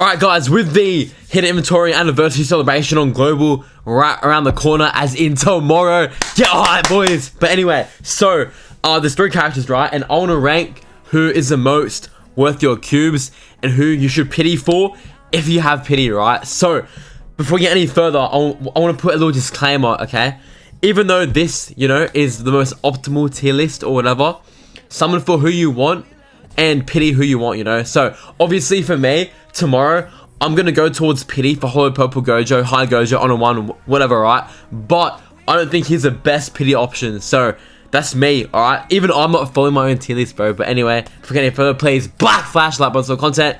Alright guys, with the hidden inventory anniversary celebration on Global right around the corner, as in tomorrow. Get hype, boys. But anyway, so there's 3 characters, right? And I want to rank who is the most worth your cubes and who you should pity for if you have pity, right? So before we get any further, I want to put a little disclaimer, okay? Even though this, is the most optimal tier list or whatever, summon for who you want and pity who you want, So obviously for me, tomorrow, I'm going to go towards pity for Hollow Purple Gojo, High Gojo, on a 1, whatever, right? But I don't think he's the best pity option. So that's me, alright? Even I'm not following my own tier list, bro. But anyway, if we get any further, please black flash like button for content.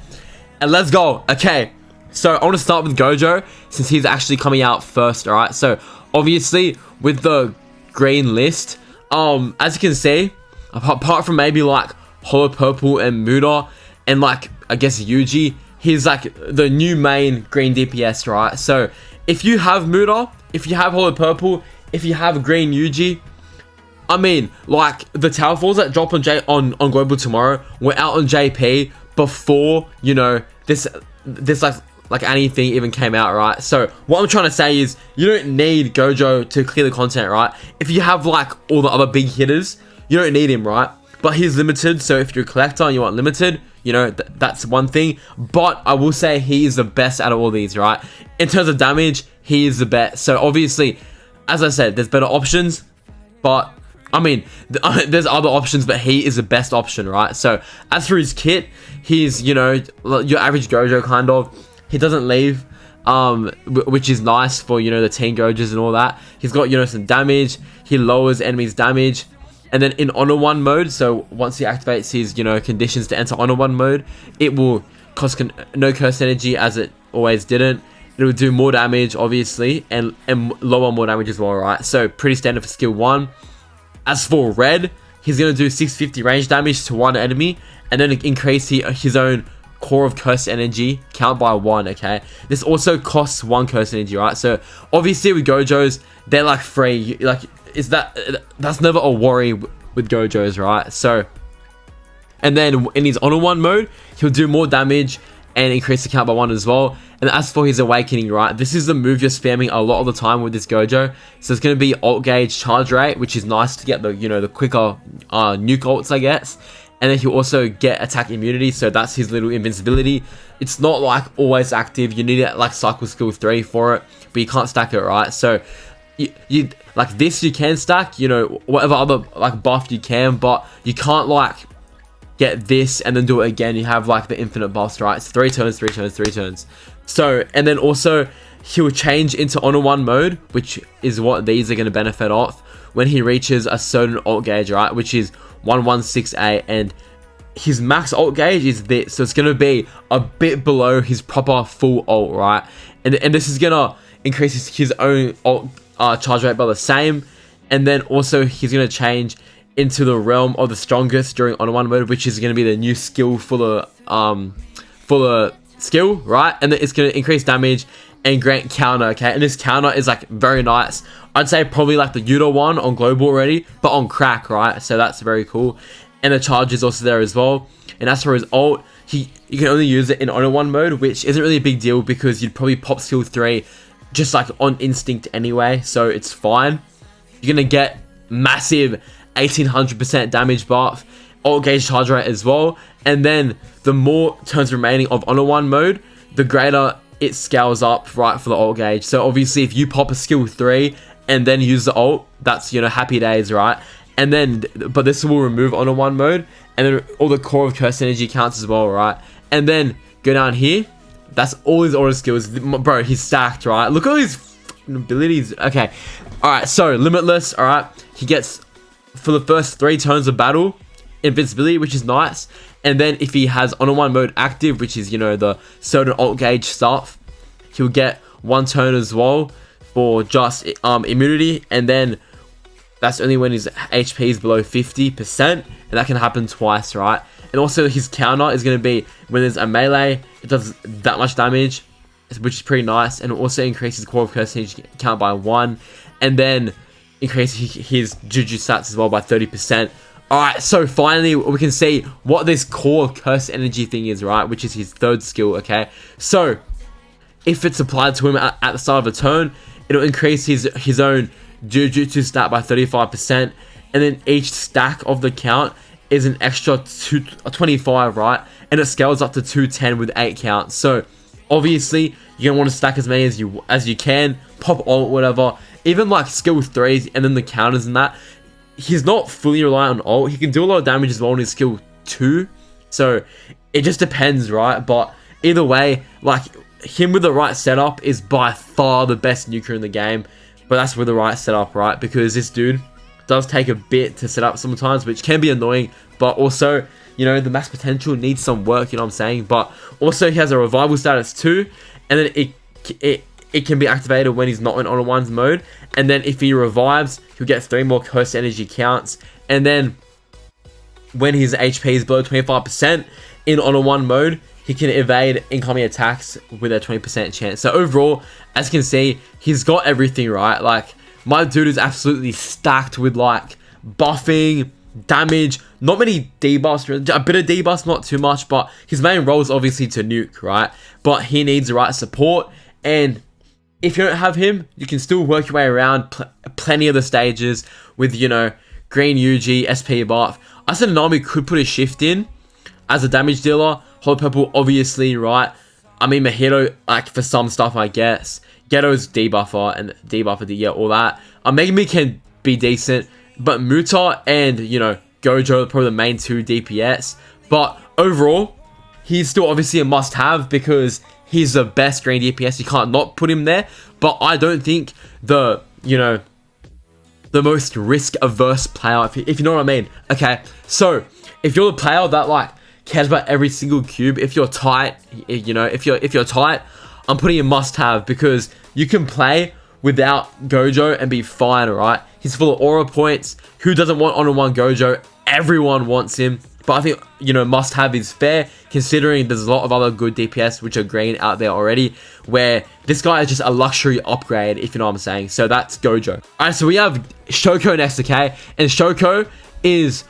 And let's go. Okay, so I want to start with Gojo, since he's actually coming out first, alright? So obviously, with the green list, as you can see, apart from maybe like Hollow Purple and Muda, and like, I guess Yuji, he's like the new main green DPS, right? So if you have Muda, if you have Hollow Purple, if you have green Yuji, I mean, like the Tower Falls that drop on Global tomorrow were out on JP before, this like anything even came out, right? So what I'm trying to say is you don't need Gojo to clear the content, right? If you have like all the other big hitters, you don't need him, right? But he's limited, so if you're a collector and you want limited, that's one thing. But I will say he is the best out of all these, right? In terms of damage, he is the best. So obviously, as I said, there's better options, but I mean, there's other options, but he is the best option, right? So as for his kit, he's, your average Gojo kind of. He doesn't leave, which is nice for, the Teen Gojos and all that. He's got, some damage. He lowers enemies' damage. And then in Honor 1 mode, so once he activates his, conditions to enter Honor 1 mode, it will cost no curse energy, as it always didn't. It will do more damage, obviously, and lower more damage as well, right? So pretty standard for skill 1. As for Red, he's going to do 650 range damage to one enemy, and then increase his own core of curse energy count by 1, okay? This also costs 1 curse energy, right? So obviously with Gojos, they're like free, that's never a worry with Gojos, right? So, and then in his Honor 1 mode, he'll do more damage and increase the count by 1 as well. And as for his Awakening, right, this is the move you're spamming a lot of the time with this Gojo. So it's going to be alt gauge charge rate, which is nice to get the, the quicker nuke ults, I guess. And then he'll also get attack immunity, so that's his little invincibility. It's not like always active. You need it like cycle skill 3 for it, but you can't stack it, right? So you like this, you can stack, whatever other like buff you can, but you can't like get this and then do it again. You have like the infinite buffs, right? It's 3 turns, 3 turns, 3 turns. So, and then also he'll change into Honor 1 mode, which is what these are going to benefit off when he reaches a certain alt gauge, right? Which is 1168, and his max alt gauge is this, so it's going to be a bit below his proper full alt, right? And this is going to increase his own alt charge rate by the same. And then also he's going to change into the realm of the strongest during Honor 1 mode, which is going to be the new skill for the skill, right? And then it's going to increase damage and grant counter, okay? And this counter is like very nice. I'd say probably like the Yudo one on Global already, but on crack, right? So that's very cool. And the charge is also there as well. And as for his ult, you can only use it in Honor 1 mode, which isn't really a big deal because you'd probably pop skill 3 just like on instinct anyway, so it's fine. You're gonna get massive 1800% damage buff, alt gauge charge rate as well, and then the more turns remaining of Honor 1 mode, the greater it scales up, right, for the alt gauge. So obviously if you pop a skill 3 and then use the ult, that's, happy days, right? And then, but this will remove Honor 1 mode, and then all the core of curse energy counts as well, right? And then go down here, that's all his auto skills. Bro, he's stacked, right? Look at all his abilities. Okay, alright, so Limitless, alright, he gets, for the first 3 turns of battle, invincibility, which is nice. And then if he has Honor 1 mode active, which is, the certain alt gauge stuff, he'll get 1 turn as well for just immunity. And then that's only when his HP is below 50%, and that can happen twice, right? And also his counter is going to be when there's a melee, it does that much damage, which is pretty nice. And it also increases core of curse energy count by 1, and then increase his Juju stats as well by 30%. Alright, so finally we can see what this core curse energy thing is, right? Which is his third skill, okay? So, if it's applied to him at the start of a turn, it'll increase his own Jujutsu stat by 35%. And then each stack of the count is an extra 25, right? And it scales up to 210 with 8 counts. So, obviously, you're going to want to stack as many as you can. Pop ult, whatever. Even like skill 3s and then the counters and that. He's not fully reliant on ult. He can do a lot of damage as well in his skill 2. So, it just depends, right? But either way, like, him with the right setup is by far the best nuker in the game. But that's with the right setup, right? Because this dude does take a bit to set up sometimes, which can be annoying. But also, you know, the max potential needs some work, you know what I'm saying? But also, he has a revival status too. And then it can be activated when he's not in Honor 1's mode. And then if he revives, he'll get 3 more curse energy counts. And then when his HP is below 25% in Honor 1 mode, he can evade incoming attacks with a 20% chance. So overall, as you can see, he's got everything right. Like, my dude is absolutely stacked with like buffing, damage, not many debuffs, a bit of debuffs, not too much, but his main role is obviously to nuke, right? But he needs the right support, and if you don't have him, you can still work your way around plenty of the stages with, you know, green Yuji, SP buff. I said Nami could put a shift in as a damage dealer. Holy Purple, obviously, right? I mean, Mahito, like, for some stuff, I guess. Ghetto's debuffer and debuffer, yeah, all that. Megami can be decent, but Muta and, you know, Gojo are probably the main 2 DPS. But overall, he's still obviously a must-have because he's the best green DPS. You can't not put him there. But I don't think the, you know, the most risk-averse player, if you know what I mean. Okay, so if you're the player that, like, cares about every single cube, if you're tight, you know, if you're tight, I'm putting a must-have because you can play without Gojo and be fine, right? He's full of aura points. Who doesn't want Honor 1 Gojo? Everyone wants him. But I think, you know, must-have is fair considering there's a lot of other good DPS which are green out there already, where this guy is just a luxury upgrade, if you know what I'm saying. So that's Gojo. Alright, so we have Shoko next, okay? And Shoko is,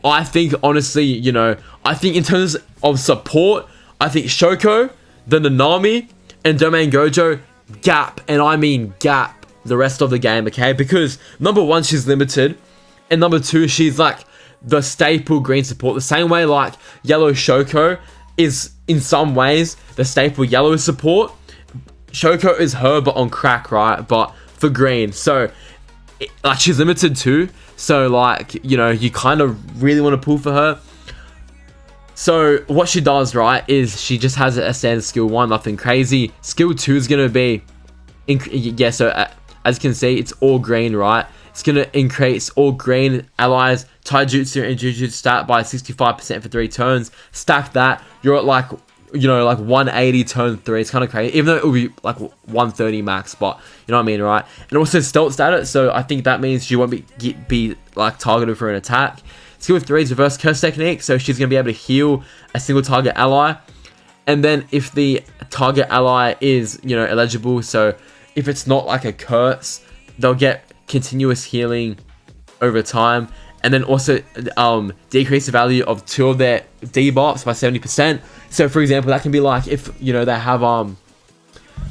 I think, honestly, you know, I think in terms of support, I think Shoko, then the Nami, and Domain Gojo gap, and I mean gap, the rest of the game, okay? Because number 1, she's limited, and number 2, she's like the staple green support, the same way like yellow Shoko is in some ways the staple yellow support. Shoko is her, but on crack, right? But for green, so like she's limited too, so like, you know, you kind of really want to pull for her. So what she does, right, is she just has a standard skill 1, nothing crazy. Skill 2 is going to be, yeah, so as you can see, it's all green, right? It's going to increase all green allies, Taijutsu and Jujutsu stat by 65% for 3 turns. Stack that, you're at like, you know, like 180 turn 3. It's kind of crazy, even though it will be like 130 max, but you know what I mean, right? And also stealth status, so I think that means she won't be like targeted for an attack. Skill 3 is reverse curse technique, so she's going to be able to heal a single target ally. And then if the target ally is, you know, eligible, so if it's not like a curse, they'll get continuous healing over time. And then also decrease the value of 2 of their debuffs by 70%. So for example, that can be like if, you know, they have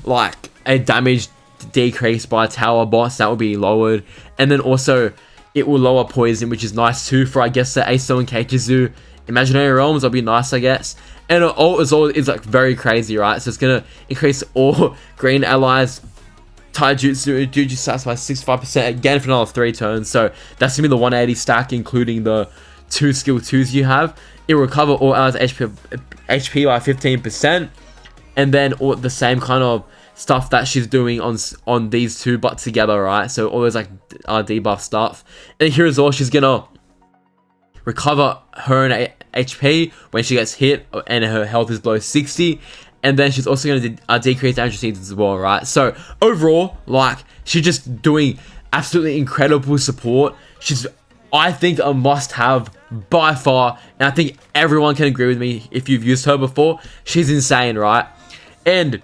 like a damage decrease by a tower boss, that will be lowered. And then also it will lower poison, which is nice too for, I guess, the Aso and Keikizu imaginary realms. That'll be nice, I guess. And ult is like very crazy, right? So it's gonna increase all green allies Taijutsu and Jujutsu stats by 65% again for another 3 turns. So that's gonna be the 180 stack, including the 2 skill 2s you have. It will recover all allies HP by 15%, and then all the same kind of stuff that she's doing on these 2, but together, right? So all those like debuff stuff. And here as well, she's gonna recover her own HP when she gets hit and her health is below 60. And then she's also going to decrease damage received as well, right? So overall, like, she's just doing absolutely incredible support. She's, I think, a must-have by far, and I think everyone can agree with me if you've used her before. She's insane, right? And,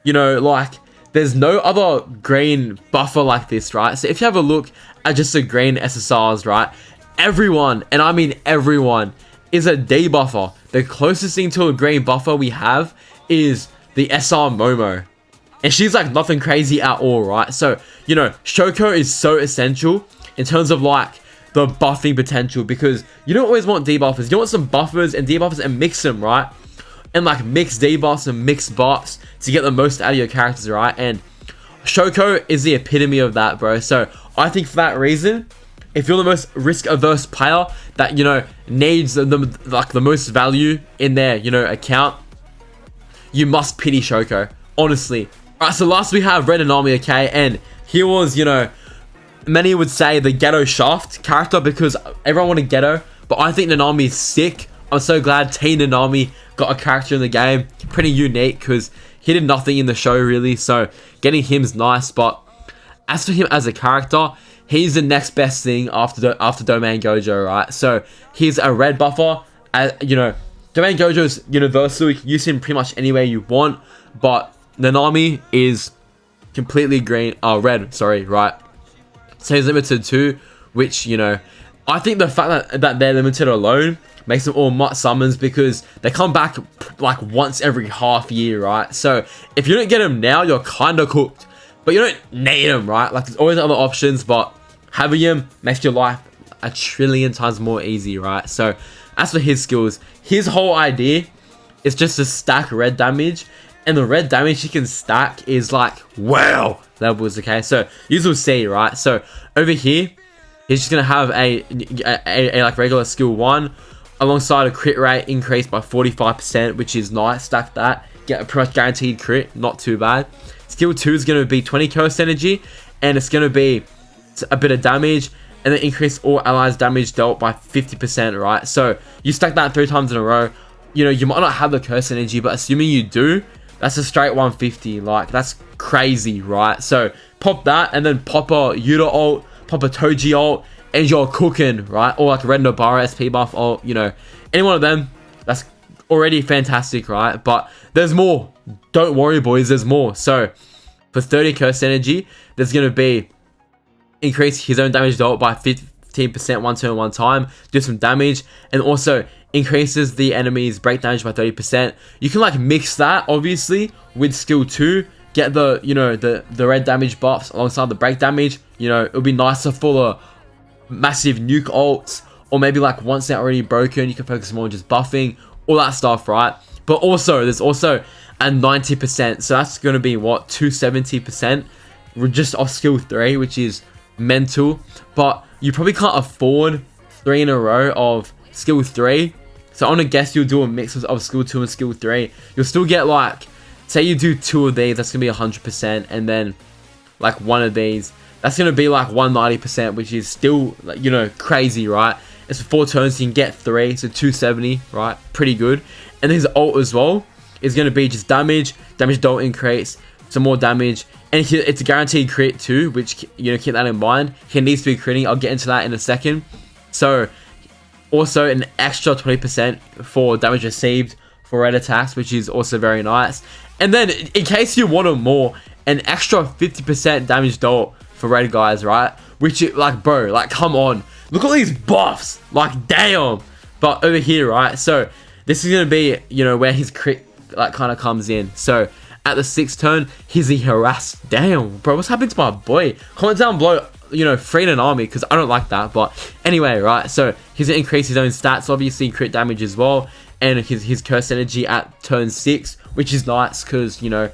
you know, like, there's no other green buffer like this, right? So if you have a look at just the green SSRs, right, everyone, and I mean everyone, is a debuffer. The closest thing to a green buffer we have is the SR Momo. And she's like nothing crazy at all, right? So, you know, Shoko is so essential in terms of like the buffing potential, because you don't always want debuffers. You want some buffers and debuffers and mix them, right? And like mix debuffs and mix buffs to get the most out of your characters, right? And Shoko is the epitome of that, bro. So I think for that reason, if you're the most risk-averse player that, you know, needs the most value in their, you know, account, you must pity Shoko, honestly. Alright, so last we have Red and Nami, okay? And he was, you know, many would say the ghetto shaft character because everyone wanted ghetto, but I think Nami is sick. I'm so glad Teen Nami got a character in the game. Pretty unique because he did nothing in the show really, so getting him is nice. But as for him as a character, he's the next best thing after Domain Gojo, right? So he's a red buffer. You know, Domain Gojo is universal. You can use him pretty much anywhere you want, but Nami is completely green. Oh, red. Sorry, right? So he's limited too, which, you know, I think the fact that they're limited alone makes them all mutt summons because they come back like once every half year, right? So if you don't get them now, you're kind of cooked. But you don't need them, right? Like there's always other options, but having him makes your life a trillion times more easy, right? So as for his skills, his whole idea is just to stack red damage, and the red damage he can stack is like wow levels, okay? So you will see, right? So over here, he's just gonna have a like regular skill 1 alongside a crit rate increased by 45%, which is nice. Stack that, get a pretty much guaranteed crit, not too bad. Skill 2 is gonna be 20 curse energy, and it's gonna be a bit of damage, and then increase all allies damage dealt by 50%, right? So you stack that 3 times in a row. You know, you might not have the curse energy, but assuming you do, that's a straight 150. Like, that's crazy, right? So pop that, and then pop a Yuta ult, pop a Toji ult, and you're cooking, right? Or like Red Nobara SP buff ult, you know, any one of them, that's already fantastic, right? But there's more. Don't worry, boys, there's more. So for 30 curse energy, there's going to be increase his own damage dealt by 15% one turn one time, do some damage, and also increases the enemy's break damage by 30%. You can like mix that obviously with skill 2, get the, you know, the red damage buffs alongside the break damage. You know, it would be nicer for the massive nuke ults, or maybe like once they're already broken, you can focus more on just buffing, all that stuff, right? But also there's also a 90%, so that's going to be what, 270% just off skill 3, which is mental. But you probably can't afford 3 in a row of skill 3, so I'm gonna guess you'll do a mix of skill 2 and skill 3. You'll still get like, say you do 2 of these, that's gonna be 100%, and then like 1 of these, that's gonna be like 190%, which is still, like, you know, crazy, right? It's for 4 turns, so you can get 3, so 270, right? Pretty good. And his ult as well is gonna be just damage don't increase, some more damage, and it's a guaranteed crit too, which, you know, keep that in mind. He needs to be critting. I'll get into that in a second. So also an extra 20% for damage received for red attacks, which is also very nice. And then in case you wanted more, an extra 50% damage dealt for red guys, right? Which, like, bro, like, come on, look at these buffs, like, damn. But over here, right, so this is gonna be, you know, where his crit like kind of comes in. So at the 6th turn, he's the harass. Damn, bro, what's happening to my boy? Comment down below, you know, free an army, because I don't like that. But anyway, right, so he's gonna increase his own stats, obviously crit damage as well, and his curse energy at turn 6, which is nice because, you know,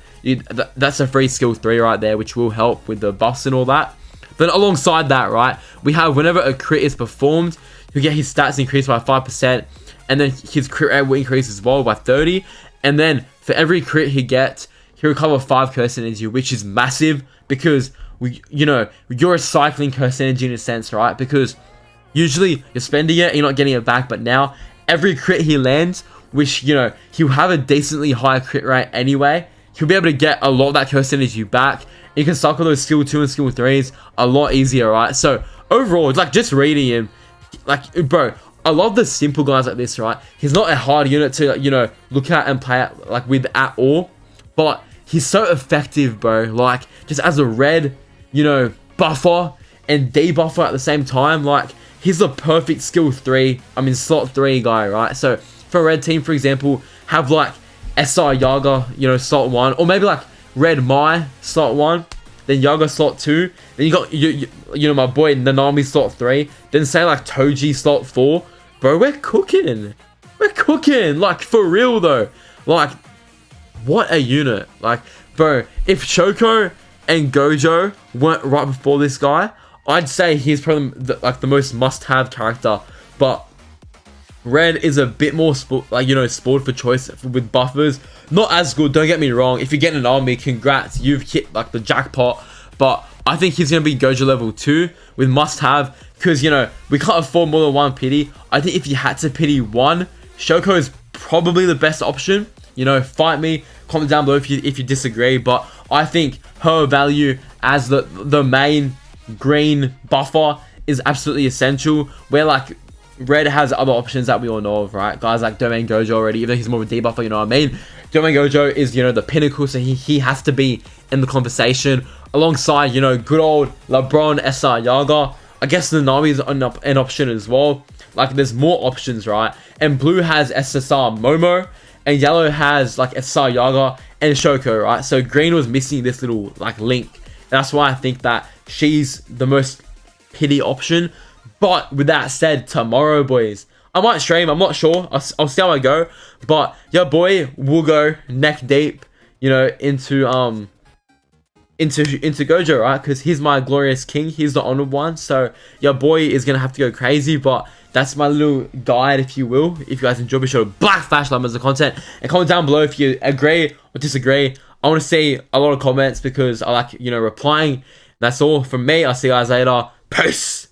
that's a free skill 3 right there, which will help with the buffs and all that. Then alongside that, right, we have whenever a crit is performed, he'll get his stats increased by 5%, and then his crit rate will increase as well by 30, and then for every crit he gets, he'll recover 5 curse energy, which is massive because, you know, you're recycling curse energy in a sense, right? Because usually you're spending it and you're not getting it back, but now every crit he lands, which, you know, he'll have a decently higher crit rate anyway, he'll be able to get a lot of that curse energy back. You can cycle those skill 2 and skill 3s a lot easier, right? So overall, like, just reading him, like, bro, I love the simple guys like this, right? He's not a hard unit to, you know, look at and play at, like, with at all, but he's so effective, bro. Like, just as a red, you know, buffer and debuffer at the same time. Like, he's the perfect skill 3, slot 3 guy, right? So for a red team, for example, have like SR Yaga, you know, slot 1, or maybe like Red Mai slot 1, then Yaga slot 2, then you got you know my boy Nami slot 3, then say like Toji slot 4. Bro, we're cooking, like for real though. Like, what a unit. Like, bro, if Shoko and Gojo weren't right before this guy, I'd say he's probably the most must-have character. But Red is a bit more spoiled for choice with buffers. Not as good, don't get me wrong. If you're getting an army, congrats, you've hit like the jackpot. But I think he's gonna be Gojo level 2 with must-have, because you know we can't afford more than 1 pity. I think if you had to pity 1, Shoko is probably the best option. You know, fight me, comment down below if you disagree. But I think her value as the main green buffer is absolutely essential. Where like Red has other options that we all know of, right? Guys like Domain Gojo already, even though he's more of a debuffer, you know what I mean? Domain Gojo is, you know, the pinnacle, so he has to be in the conversation alongside, you know, good old LeBron, SR Yaga. I guess the Nami is an option as well. Like, there's more options, right? And blue has SSR Momo, and yellow has like SR Yaga and Shoko, right? So green was missing this little like link. And that's why I think that she's the most pity option. But with that said, tomorrow, boys, I might stream. I'm not sure. I'll see how I go. But your boy will go neck deep, you know, into Gojo, right? Because he's my glorious king. He's the honored one. So your boy is gonna have to go crazy. But that's my little guide, if you will. If you guys enjoy, be sure to flash like the content and comment down below if you agree or disagree. I want to see a lot of comments because I like, you know, replying. That's all from me. I'll see you guys later. Peace.